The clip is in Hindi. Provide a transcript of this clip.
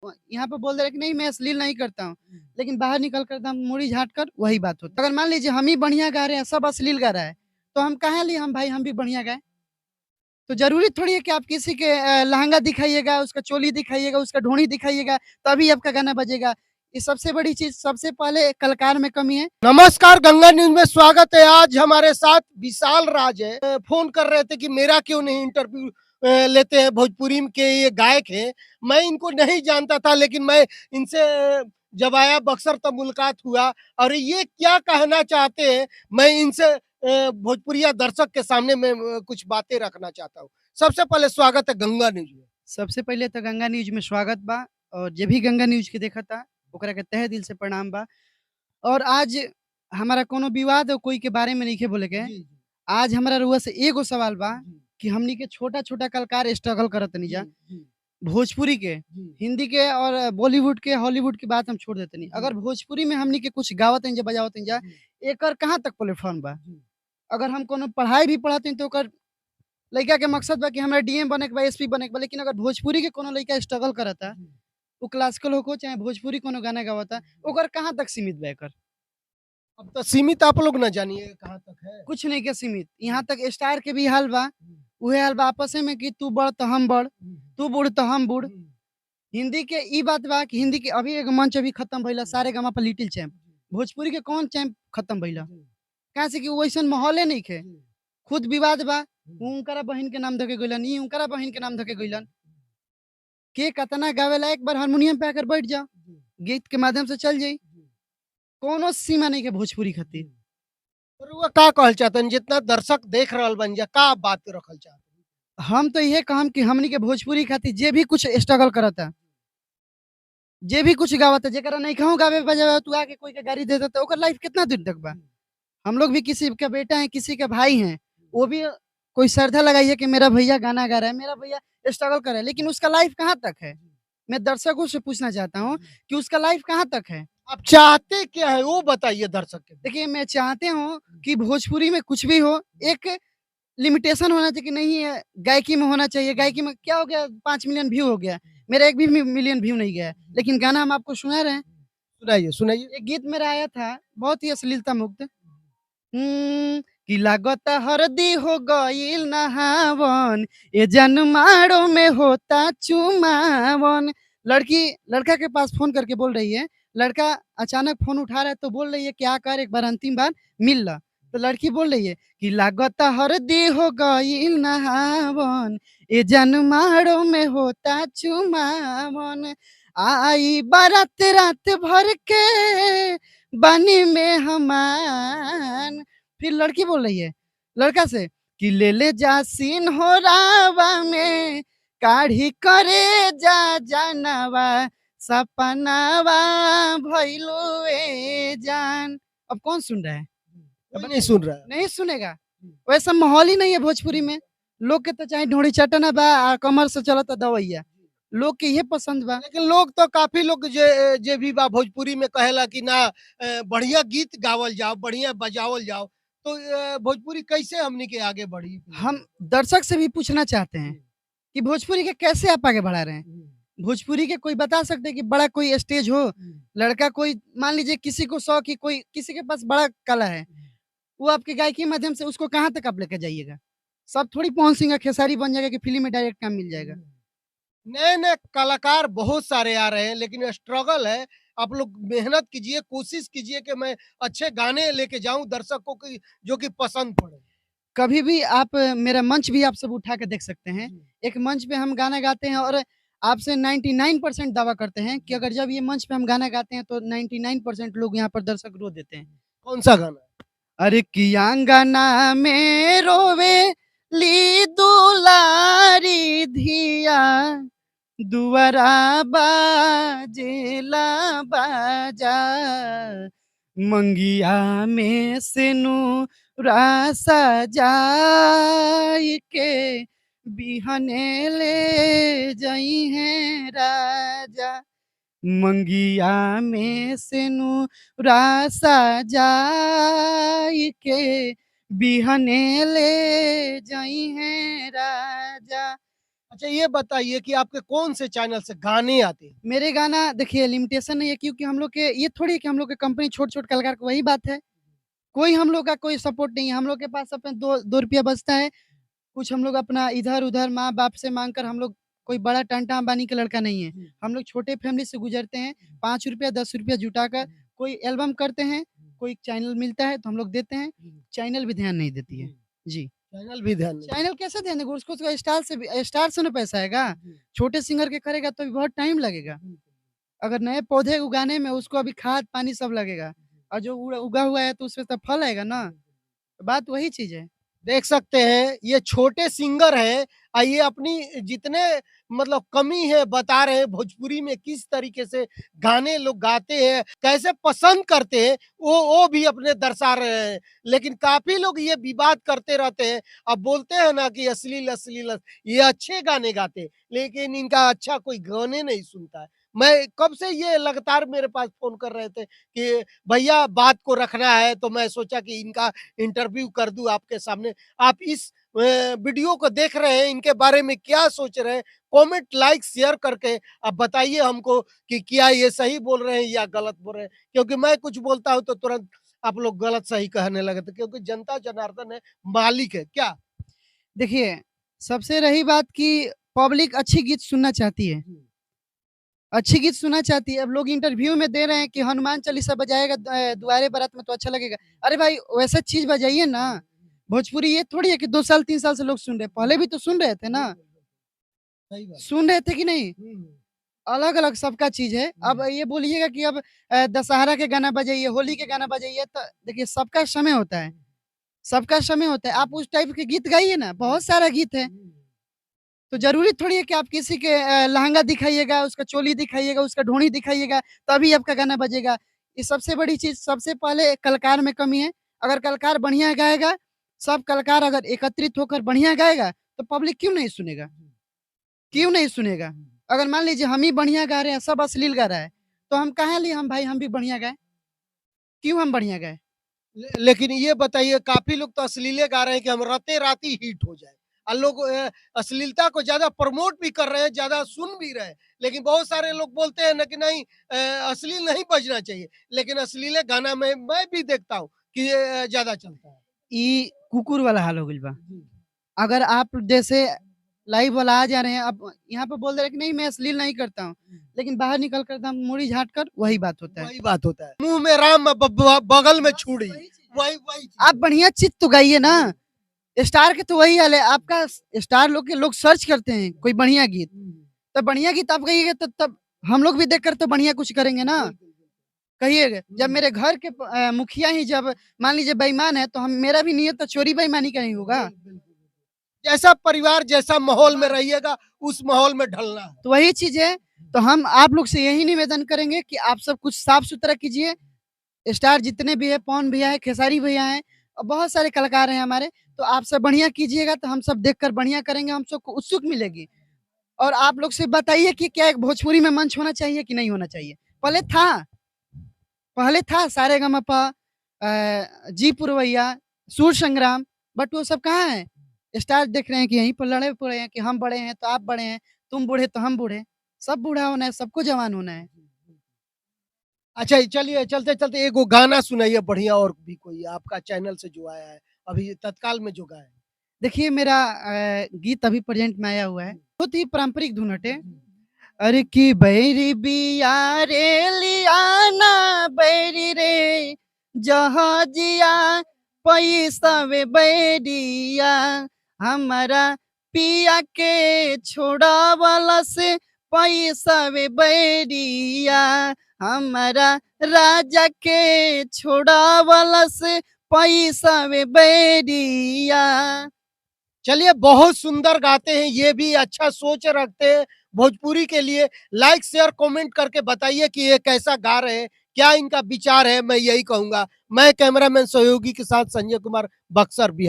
यहाँ पे बोल दे रहे कि नहीं मैं अश्लील नहीं करता हूँ, लेकिन बाहर निकल कर एकदम मुड़ी झाँट कर वही बात होता है। अगर मान लीजिए हम ही बढ़िया गा रहे हैं, सब अश्लील गा रहा है, तो हम कहाँ लिए हम भाई हम भी बढ़िया गाएँ? तो ज़रूरी थोड़ी है कि आप किसी के लहंगा दिखाइएगा, उसका चोली दिखाइएगा, उसका ढोंढ़ी दिखाइएगा, तभी आपका गाना बजेगा। ये सबसे बड़ी चीज़ सबसे पहले कलाकार में कमी है। नमस्कार, गंगा न्यूज में स्वागत है। आज हमारे साथ विशाल राज है। फोन कर रहे थे कि मेरा क्यों नहीं इंटरव्यू लेते हैं। भोजपुरी के ये गायक हैं। मैं इनको नहीं जानता था, लेकिन मैं इनसे जब आया बक्सर तब मुलाकात हुआ और ये क्या कहना चाहते हैं, मैं इनसे भोजपुरिया दर्शक के सामने में कुछ बातें रखना चाहता हूँ। सबसे पहले स्वागत है गंगा न्यूज में। सबसे पहले तो गंगा न्यूज़ में स्वागत बा और जे भी गंगा न्यूज़ के देखता, ओकरा के तहे दिल से प्रणाम बा। और आज हमारा कोनो विवाद और कोई के बारे में नइखे बोले के। जी जी आज हमारा रउआ से एगो सवाल बा जी कि हमनी के छोटा-छोटा कलाकार स्ट्रगल करत तनी जा। जी जी भोजपुरी के, जी हिंदी के और बॉलीवुड के, हॉलीवुड की बात हम छोड़ देतनी। जी अगर भोजपुरी में हमनी के कुछ गावत हइन जा, बजावत हइन जा, जी एकर कहाँ तक प्लेटफ़ॉर्म बा? जी अगर हम कोनो पढ़ाई भी पढ़त हइन तो ओकर लइका के मकसद बा कि हमरा डीएम बने के बा, एसपी बने के बा, लेकिन अगर भोजपुरी के कोनो लइका स्ट्रगल करता, जी। उ क्लासिकल होको चाहे भोजपुरी कोनो गाना गावता, ओकर कहाँ तक सीमित बा एकर? अब तो सीमित आप लोग ना जानिए कहाँ तक है। कुछ नहीं के सीमित। यहाँ तक स्टार के भी हाल बा, हुँ, उहे हाल बा आपसे में कि तू बड़ त हम बड़, हुँ, तू बूढ़ त हम बूढ़। हुँ, हिंदी के ई बात बा कि हिंदी के अभी एगो मंच अभी खत्म भइला हुँ, सारेगामा पर लिटिल चैम्प। जी, भोजपुरी के कौन चैम्प खत्म भइला? जी, काहे से कि वैसन माहौले नइखे। जी, खुद विवाद बा, हुँ, उ उनकरा बहिन के नाम धके गइलन, ई उनकरा बहिन के नाम धके हुँ, गइलन। के कतना गावेला एक बार हारमोनियम पे आकर बैठ जाओ, जी, गीत के माध्यम से चल जाई। जी, कोनो सीमा नइखे भोजपुरी जी। खातिर। और वो का कहल चाहतन जितना दर्शक देख रहल बन जा का बात रखल चाहतन? हम तो इहे कहम कि हमनी के भोजपुरी खातिर जे भी कुछ स्ट्रगल करता, जे भी कुछ गावता, जेकरा नइखहु गावे बजावे तू आके कोई के गाड़ी दे देता, ओकर लाइफ कितना दिन तक बा? जी, हम लोग भी किसी का बेटा हैं, किसी के भाई हैं, वो भी कोई श्रद्धा लगाई है कि मेरा भैया गाना गा रहा है, मेरा भैया स्ट्रगल कर रहा है, लेकिन उसका लाइफ कहाँ तक है? जी, मैं दर्शकों से पूछना चाहता हूँ जी। कि उसका लाइफ कहाँ तक है? आप चाहते क्या है वो बताइए दर्शक के बीच। देखिए, मैं चाहते हूँ कि भोजपुरी में कुछ भी हो, एक लिमिटेशन होना चाहिए कि नहीं है, गायकी में होना चाहिए, गायकी में क्या हो गया 5 मिलियन व्यू हो गया, मेरा एक भी मिलियन व्यू नहीं गया है, लेकिन गाना हम आपको सुना रहे हैं। सुनाइए, सुनाइए। एक गीत मेरा आया था, बहुत ही अश्लीलता मुक्त। कि लागता हरदी हो गईल नहावन ए जनमाड़ो में होता चुमावन। लड़की लड़का के पास फोन करके बोल रही है, लड़का अचानक फोन उठा रहा है तो बोल रही है क्या कर एक बार अंतिम बार मिल ला। तो लड़की बोल रही है कि लागता हरदी हो गईल नहावन ए जनमाड़ो में होता चुमावन। आई बारात रात भर के बनी में हमान। फिर लड़की बोल रही है लड़का से कि ले ले जासीन हो रावा में काढ़ी करे जा जानवा सपनावा भइलो ए जान। अब कौन सुन रहा है? अब कोई नहीं बताइए। सुन रहा है। नहीं सुनेगा। वैसा माहौल ही नहीं है भोजपुरी में। लोग के तो चाहे ढोड़ी चटना बा आ कमर से चलता दवैया। लोग के ये पसंद बा। लेकिन लोग तो काफ़ी लोग जे भी बा भोजपुरी में कहेला कि ना बढ़िया गीत गावल जाओ, बढ़िया बजावल जाओ। तो भोजपुरी कैसे हमनी के आगे बढ़ी फिल्म हम में? दर्शक से भी पूछना चाहते हैं जी, कि भोजपुरी के कैसे आप आगे बढ़ा रहे हैं? जी, भोजपुरी के कोई बता सकते हैं कि बड़ा कोई स्टेज हो, जी, लड़का कोई मान लीजिए किसी को शौक ही कोई किसी के पास बड़ा कला है, वो आपके गायकी के माध्यम से उसको कहाँ तक आप लेके जाइएगा? सब थोड़ी पवन सिंह या खेसारी बन जाएगा कि फ़िल्म में डायरेक्ट काम मिल जाएगा। जी। नए-नए कलाकार बहुत सारे आ रहे हैं, लेकिन स्ट्रगल है। आप लोग मेहनत कीजिए, कोशिश कीजिए कि मैं अच्छे गाने लेके जाऊँ दर्शकों की जो कि पसंद पड़े। कभी भी आप मेरा मंच भी आप सब उठा के देख सकते हैं। जी, एक मंच पे हम गाना गाते हैं और आपसे 99% दावा करते हैं कि जी। अगर जब ये मंच पे हम गाना गाते हैं तो 99% लोग यहाँ पर दर्शक रो देते हैं। कौन-सा गाना? अरे कि आंगना में रोवे ली दुलारी धिया दुआरा बाजेला बाजा मंगिया में से नूरा सजाई के बिहने ले जाई हैं राजा। मंगिया में से नूरा सजाई के बिहने ले जाई हैं राजा। अच्छा ये बताइए कि आपके कौन से चैनल से गाने आते हैं? मेरे गाना देखिए लिमिटेशन नहीं है, क्योंकि हम लोग के ये थोड़ी है कि हम लोग की कंपनी छोटे-छोटे कलाकार को, वही बात है। कोई हम लोग का कोई सपोर्ट नहीं है। हम लोग के पास अपने 2 रुपया बचता है। कुछ हम लोग अपना इधर-उधर माँ-बाप से माँग कर, हम लोग कोई बड़ा टंटा अंबानी का लड़का नहीं है। हम लोग छोटे फैमिली से गुज़रते हैं। ₹5 ₹10 जुटाकर कोई एल्बम करते हैं, कोई चैनल मिलता है तो हम लोग देते हैं। चैनल भी ध्यान नहीं देती है। जी। चैनल भी ध्यान नहीं चैनल कैसे ध्यान देगा? उसको तो स्टार से ना पैसा आएगा। छोटे सिंगर के करेगा तो भी बहुत टाइम लगेगा। अगर नए पौधे उगाने में उसको अभी खाद पानी सब लगेगा, और जो उगा हुआ है तो उसमें तो फल आएगा ना। बात वही चीज़ है। देख सकते हैं ये छोटे सिंगर हैं ये अपनी जितने मतलब कमी है बता रहे हैं भोजपुरी में किस तरीके से गाने लोग गाते हैं कैसे पसंद करते हैं वो भी अपने दर्शा रहे हैं लेकिन काफी लोग ये विवाद करते रहते हैं अब बोलते हैं ना कि अश्लील अश्लील ये अच्छे गाने गाते हैं लेकिन इनका अच्छा कोई गाने नहीं सुनता है मैं कब से ये लगातार मेरे पास फोन कर रहे थे कि भैया बात को रखना है तो मैं सोचा कि इनका इंटरव्यू कर दूं आपके सामने आप इस वीडियो को देख रहे हैं इनके बारे में क्या सोच रहे हैं कमेंट लाइक शेयर करके आप बताइए हमको कि क्या ये सही बोल रहे हैं या गलत बोल रहे हैं क्योंकि मैं कुछ बोलता हूं तो तुरंत आप लोग गलत सही कहने लगे थे क्योंकि जनता जनार्दन है मालिक है क्या देखिए, सबसे रही बात कि पब्लिक अच्छी गीत सुनना चाहती है। अच्छी गीत सुनना चाहती है। अब लोग इंटरव्यू में दे रहे हैं कि हनुमान चालीसा बजाएगा दुआरे बारात में तो अच्छा लगेगा। अरे भाई वैसा चीज़ बजाइए ना। भोजपुरी ये थोड़ी है कि 2 साल 3 साल से लोग सुन रहे हैं। पहले भी तो सुन रहे थे ना। सही बात सुन रहे थे कि नहीं? अलग-अलग सबका चीज़ है। अब ये बोलिएगा कि अब दशहरा के गाना बजाइए, होली के गाना बजाइए, तो देखिए सबका समय होता है। सबका समय होता है। आप उस टाइप के गीत गाइए ना, बहुत सारा गीत है। तो ज़रूरी थोड़ी है कि आप किसी के लहंगा दिखाइएगा, उसका चोली दिखाइएगा, उसका ढोंढ़ी दिखाइएगा, तभी आपका गाना बजेगा। ये सबसे बड़ी चीज़, सबसे पहले कलाकार में कमी है। अगर कलाकार बढ़िया गाएगा, सब कलाकार अगर एकत्रित होकर बढ़िया गाएगा, तो पब्लिक क्यों नहीं सुनेगा? क्यों नहीं सुनेगा? अगर मान लीजिए हम ही बढ़िया गा रहे हैं, सब अश्लील गा रहा है, तो हम कहाँ लिए हम भाई हम भी बढ़िया गाएँ? क्यों हम बढ़िया गाएँ? लेकिन ये बताइए काफी लोग तो अश्लीले गा रहे हैं कि हम रातें-राती हिट हो जाए। लोग अश्लीलता को ज़्यादा प्रमोट भी कर रहे हैं, ज़्यादा सुन भी रहे हैं। लेकिन बहुत सारे लोग बोलते हैं ना कि नहीं अश्लील नहीं बजना चाहिए। लेकिन अश्लीले गाना मैं भी देखता हूँ कि ये ज़्यादा चलता है। ई कुकुर वाला हाल हो गइल बा। जी। अगर आप जैसे लाइव वाला आ जा रहे हैं, अब यहाँ पे बोल दे रहे हैं कि नहीं मैं अश्लील नहीं करता हूँ, लेकिन बाहर निकल कर एकदम मुड़ी झाँट कर वही बात होता है। वही बात होता है। मुँह में राम बगल में छुरी। वही चीज़ आप बढ़िया चीज़ तो गाइए ना। स्टार के तो वही हाल है, आपका स्टार लोग के लोग सर्च करते हैं कोई बढ़िया गीत, तो बढ़िया गीत आप गाइएगा तो तब हम लोग भी देखकर तो बढ़िया कुछ करेंगे ना। कहिएगा जब मेरे घर के मुखिया ही जब मान लीजिए बेईमान है, तो हम मेरा भी नियत तो चोरी बेईमानी का नहीं होगा। जैसा परिवार जैसा माहौल में रहिएगा उस माहौल में ढलना है। तो वही चीज़ है, तो हम आप लोग से यही निवेदन करेंगे कि आप सब कुछ साफ-सुथरा कीजिए। स्टार जितने भी हैं, पवन भैया हैं, खेसारी भैया हैं और बहुत सारे कलाकार हैं हमारे, तो आप सब बढ़िया कीजिएगा तो हम सब देखकर बढ़िया करेंगे, हम सबको उत्सुक मिलेगी। और आप लोग से बताइए कि क्या एक भोजपुरी में मंच होना चाहिए कि नहीं होना चाहिए? पहले था सारेगामापा, जी पुरवैया, सुर संग्राम, बट वो सब कहाँ है? स्टार देख रहे हैं कि यहीं पर लड़े पड़े हैं कि हम बड़े हैं तो आप बड़े हैं, तुम बूढ़े तो हम बूढ़े। सब बूढ़ा होना है, सबको जवान होना है। अच्छा चलिए चलते-चलते एगो गाना सुनाइए बढ़िया और भी कोई आपका चैनल से जो आया है, अभी तत्काल में जो गाया है। देखिए मेरा गीत अभी प्रेज़ेंट में आया हुआ है। बहुत ही पारंपरिक धुन हटे। अरे कि बैरी बिया रे लियाना बैरी रे जहाजिया पैसवे बैरिया हमारा पिया के छोड़ावला से पैसवे बैरिया हमारा राजा के छोड़ावला से पैसवे बैरिया। चलिए बहुत सुंदर गाते हैं, ये भी अच्छा सोच रखते हैं भोजपुरी के लिए। लाइक, शेयर, कमेंट करके बताइए कि ये कैसा गा रहे हैं, क्या इनका विचार है, मैं यही कहूँगा। मैं कैमरामैन सहयोगी के साथ संजय कुमार, बक्सर, बिहार।